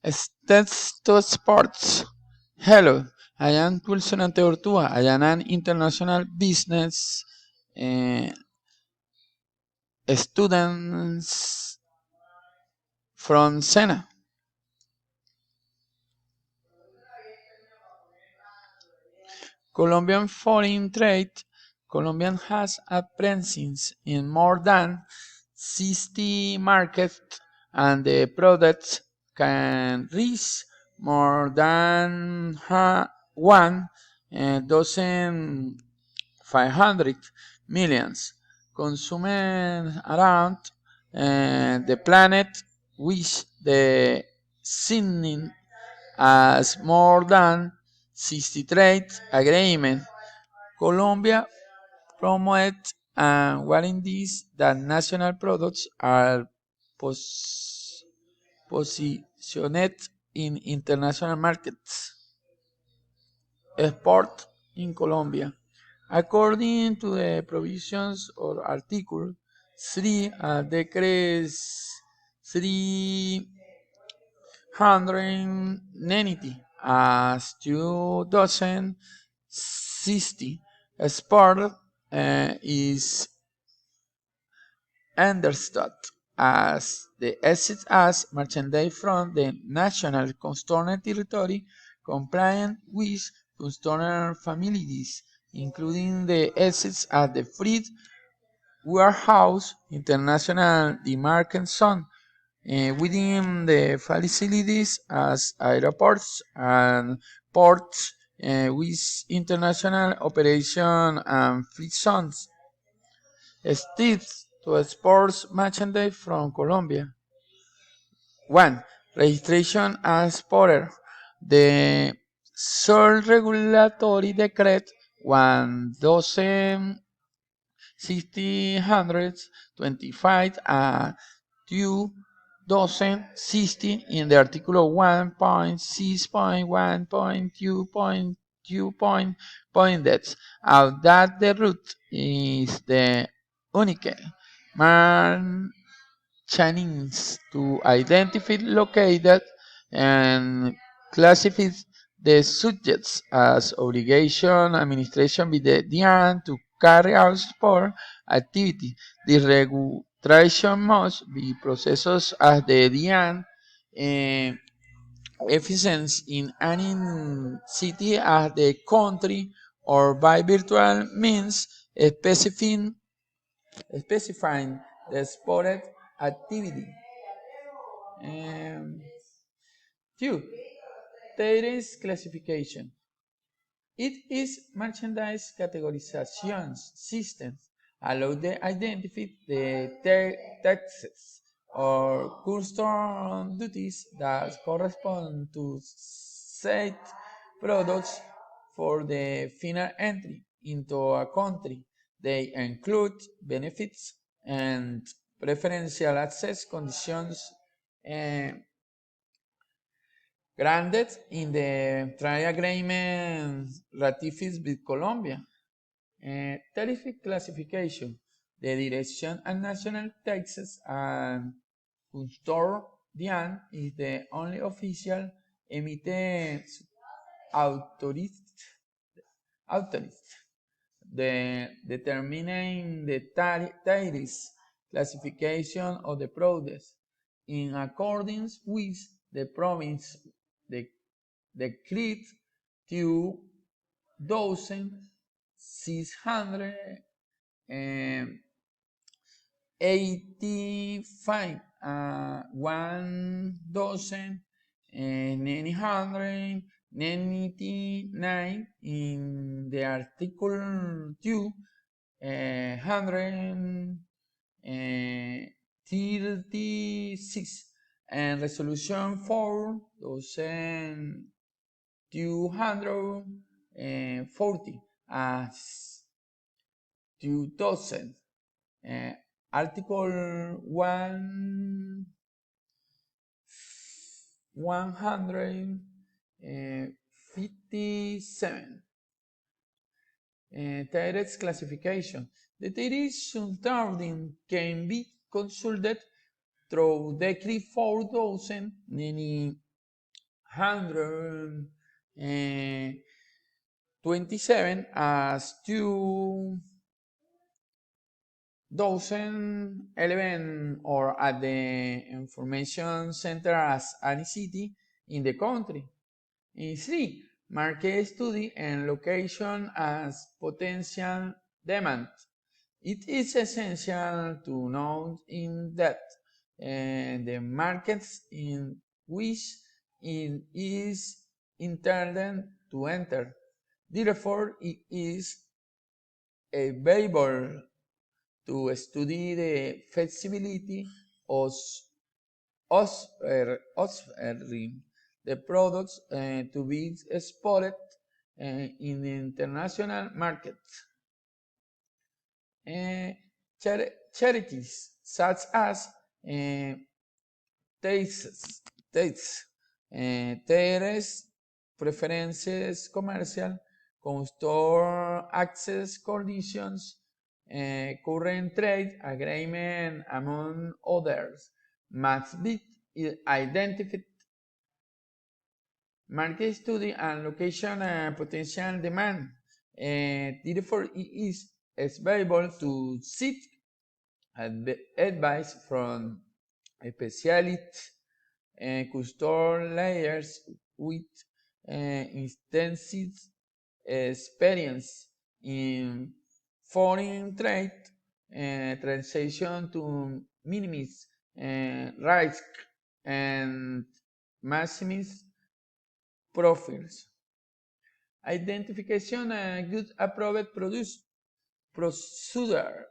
Steps to Sports. Hello, I am Wilson Anteortua. I am an international business student from Sena. Colombian foreign trade. Colombia has a presence in more than 60 markets, and the products can reach more than 1,500 millions consumers around the planet, which the signing as more than 60 trade agreements. Colombia promotes and guarantees that national products are positioned in international markets. Export in Colombia. According to the provisions of Article 3 Decree 390 as 2060, export is understood as the exit as merchandise from the national customer territory compliant with customer families, including the exits at the Free Warehouse, International Demarcation Zone, within the facilities as airports and ports with international operation and free zones. Steps to export merchandise from Colombia. 1. Registration as exporter. The sole regulatory decree 1625 2016 in the article 1.6.1.2.2. That the route is the unique channels to identify, located, and classify the subjects as obligation administration by the DIAN to carry out sport activity. The registration must be processed as the DIAN efficiency in any city as the country or by virtual means specifying the sport activity. 2. Tariff classification. It is merchandise categorization system allow to identify the taxes or custom duties that correspond to said products for the final entry into a country. They include benefits and preferential access conditions granted in the trade agreement ratified with Colombia. Tariff classification. The Direction of National Taxes and Custodian is the only official emite authority determining the tariffs classification of the products in accordance with the province decree 2685 1999 in the article 2 136 and resolution 4 240 as 2000 article 157 tariff classification. The tariff surrounding can be consulted through Decree 4099 1927 as 2011 or at the information center as any city in the country. In 3, market study and location as potential demand. It is essential to know in depth the markets in which it is intended to enter. Therefore, it is available to study the feasibility of offering the products to be exported in the international market. Charities such as tastes, tieres, preferences commercial, store access conditions, current trade agreement, among others, must be identified. Market study and location potential demand. Therefore, it is available to seek advice from specialists and customer layers with extensive experience in foreign trade transaction to minimize risk and maximize profits. Identification and good approved procedure.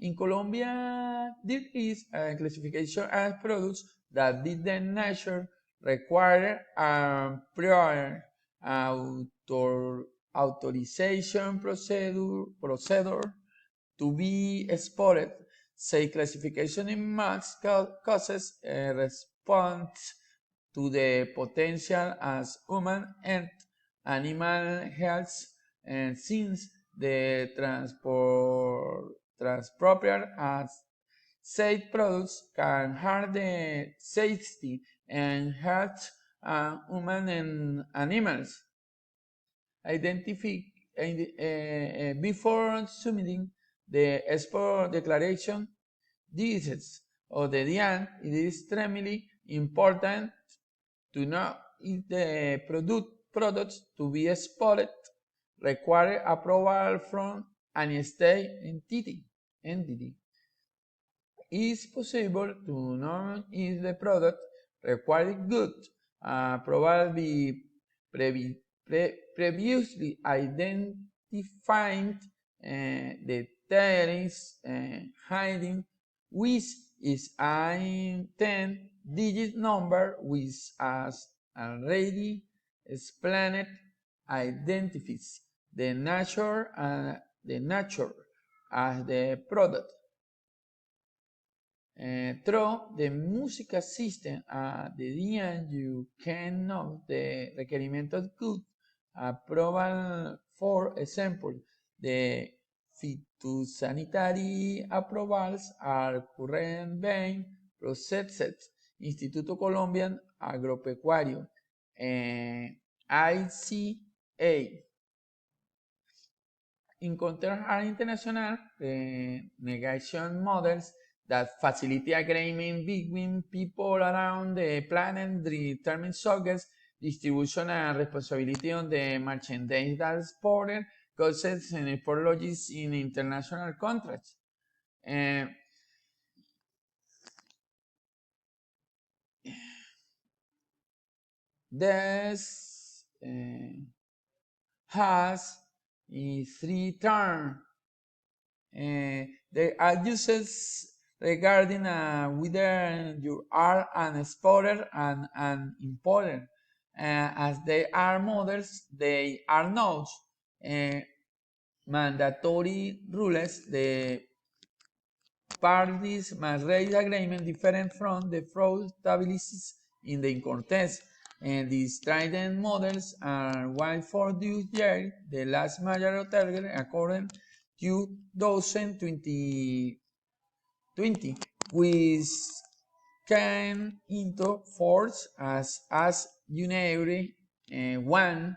In Colombia, there is a classification as products that did the nature require a prior authorization procedure to be exported. Say classification in max causes a response to the potential as human and animal health, and since the transport as said products can harm the safety and health of human and animals. Before submitting the export declaration, this of the DIAN, it is extremely important to know if the products to be exported require approval from an state entity. It is possible to know if the product requires goods probably previously identified the terrorist hiding, which is a 10-digit number which, as already explained, identifies the nature as the product. Through the music system at the end, you can know the requirement of good approval. For example, the phytosanitary approvals are currently being processed. Instituto Colombian Agropecuario, ICA. In contrast, are international negation models that facilitate agreement between people around the planet, determine subjects, distribution and responsibility on the merchandise that is exported, concepts and export logics in international contracts. This has 3 terms. There are uses regarding whether you are an exporter and an importer. As they are models, they are not mandatory rules. The parties must raise agreement different from the fraud established in the contest. And these trident models are one for this year, the last major target according to 2020, with can into force as January 1,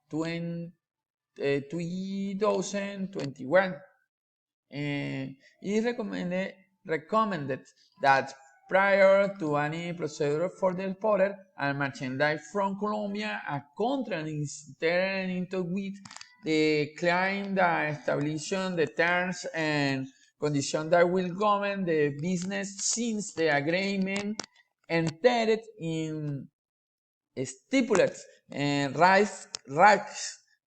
2021. It is recommended that prior to any procedure for the exporter and merchandise from Colombia, a contract is entered into with the client that establishing the terms and conditions that will govern the business since the agreement entered in stipulates and rights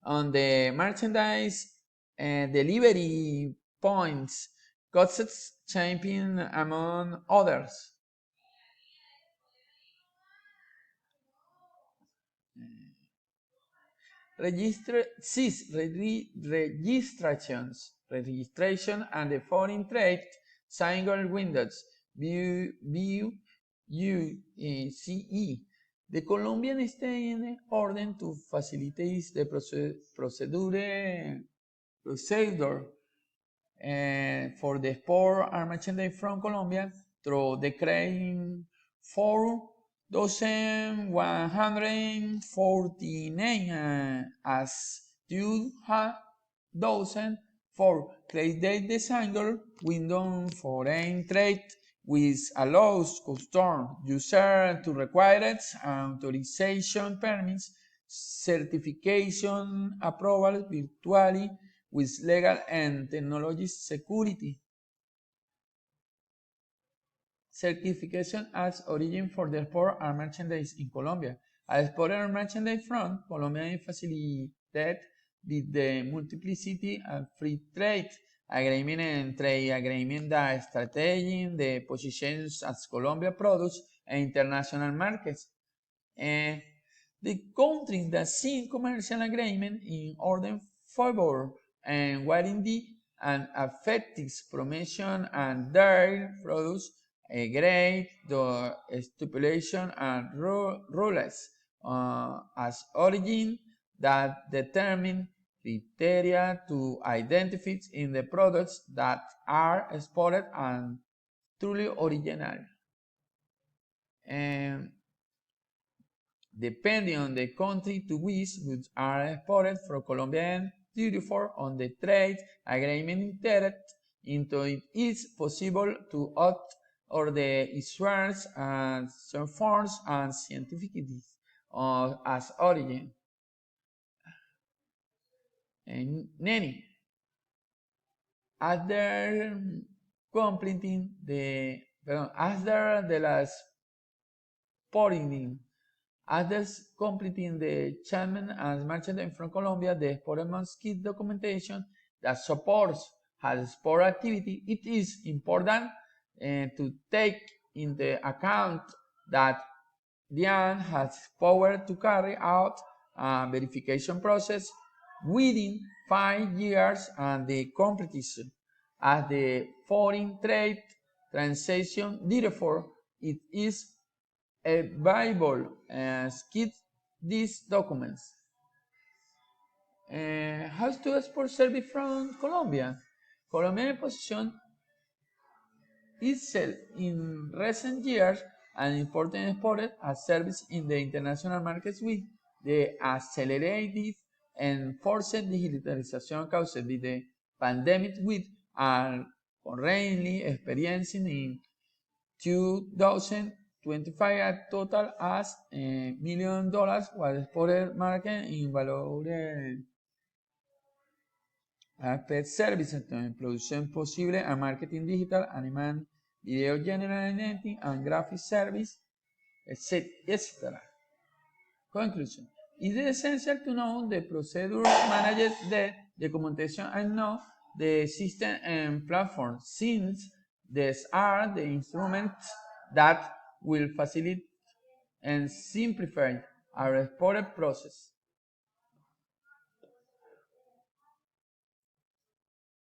on the merchandise and delivery points, costs champion among others. Registration and the foreign trade single windows CE. The Colombian state order to facilitate the procedure for the export and merchandise from Colombia through Decree 4149 as 2004 created the single window foreign trade which allows customer user to require authorization permits, certification approval virtually with legal and technology security. Certification as origin for the export and merchandise in Colombia. At export and merchandise front, Colombia is facilitated with the multiplicity and free trade agreement and trade agreement that strategy the positions as Colombia products in international markets. And the countries that sign commercial agreement in order favor and warranty and effective promotion and their products agree the stipulation and rules as origin that determine criteria to identify in the products that are exported and truly original. And depending on the country to which goods are exported from Colombian duty-free on the trade agreement entered into it is possible to opt or the issuance and some forms and certificates as origin. And Neni, after completing after the last porting others completing the shipment and merchandise from Colombia, the export must keep documentation that supports has export activity. It is important to take into account that DIAN has power to carry out a verification process within 5 years and the competition as the foreign trade transaction. Therefore, it is available as keep these documents. How to export service from Colombia? Colombian position itself in recent years an important exported as service in the international markets with the accelerated and forced digitalization caused by the pandemic with are currently experiencing in 2025 a total as $1 million was exported market in value pet services, production possible and marketing digital, animal video generating and graphic service, etc. Conclusion. It is essential to know the procedure managed the documentation and know the system and platform since these are the instruments that will facilitate and simplify our export process.